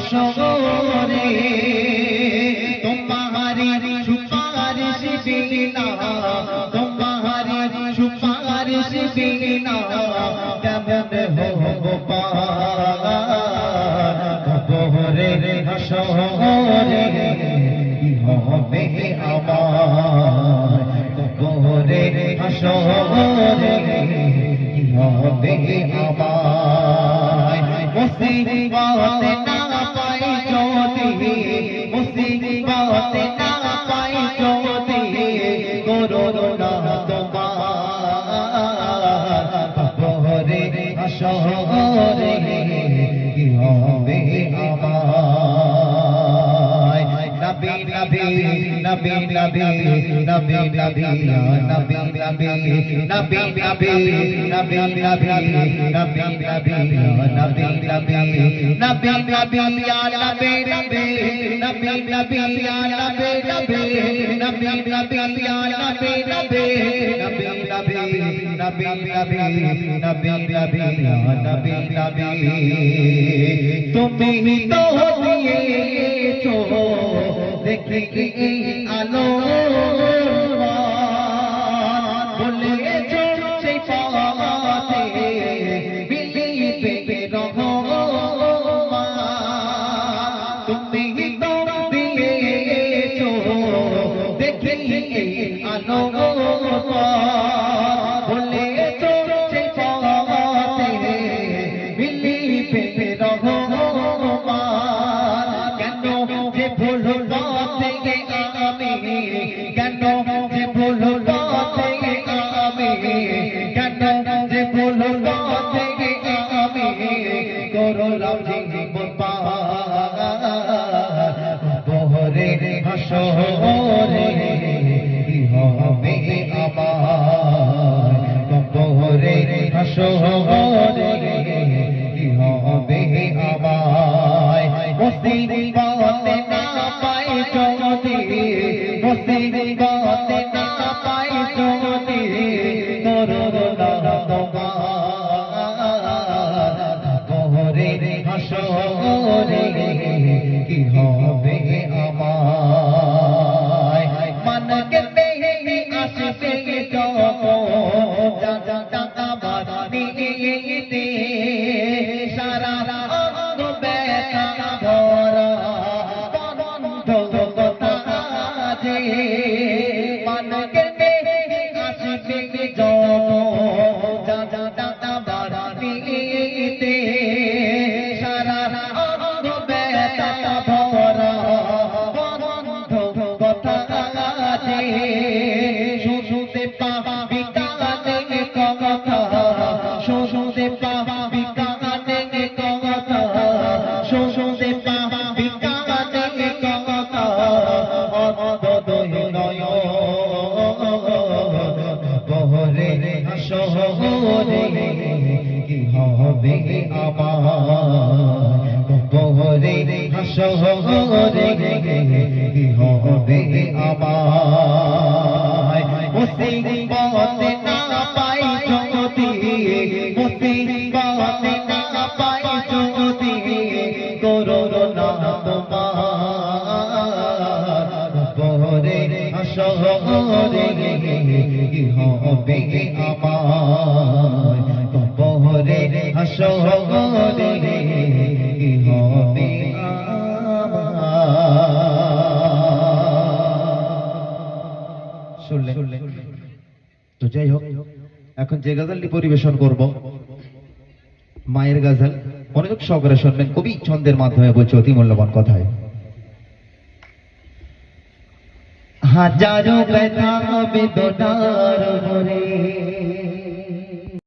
হাসরে তোমারি সুপারিশ বিনা তোমারি সুপারিশ বিনা কেমন হব পার কবরে হাসরে কি হবে আমার কবরে হাসরে কি হবে আমার মুসিবতে না পাই যদি মুসিবতে না পাই যদি করুণা তোমার কবরে হাসরে কি হবে আমার নবী নবী নবী নবী নবী নবী নবী নবী নবী নবী নবী নবী নবী নবী নবী নবী নবী নবী ইয়া নবী নবী নবী নবী ইয়া নবী নবী নবী নবী ইয়া নবী নবী নবী নবী নবী নবী নবী নবী ইয়া নবী নবী তুমি তো দিয়েছো দেখি আলো বলেছো সেই পথে মিলিবে রহমান তুমি তো দিয়েছো দেখি আলো বলেছো সেই পথে মিলিবে রহমান কেন যে ভুল পথে আমি কেন যে ভুল পথে আমি কেন যে ভুল পথে আমি করলাম জীবন পার কবরে হাসরে কি হবে আমার কবরে হাসরে কি হবে আমার মুসিবতে না পাই যদি মুসিবতে না পাই যদি করুণা তোমার কবরে হাসরে কি হবে আমার মনকে পেয়ে আসবে যখন সারা অঙ্গ ব্যথা ভরা বন্ধ কথা যে মনকে পেয়ে আসবে যখন সারা অঙ্গ ব্যথা ভরা বন্ধ কথা যে শুনতে পাবি কানে কথা শুনতে পাবি কানে কথা শুনতে পাবি কানে কথা অনদয় নয় কবরে হাসরে কি হবে আমার কবরে হাসরে কি হবে আমার মুসিবতে না পাই যদি মুসিবতে না পাই যদি করুণা তোমার কবরে হাসরে কি হবে আমার কবরে হাসরে কি হবে শুনলেন তো যাই হোক এখন যে গজলটি পরিবেশন করব মায়ের গজল মনোযোগ সহকারে শুনবেন কবি ছন্দের মাধ্যমে বলছে অতি মূল্যবান কথায় হাজারো ব্যথা বেদনার ভরে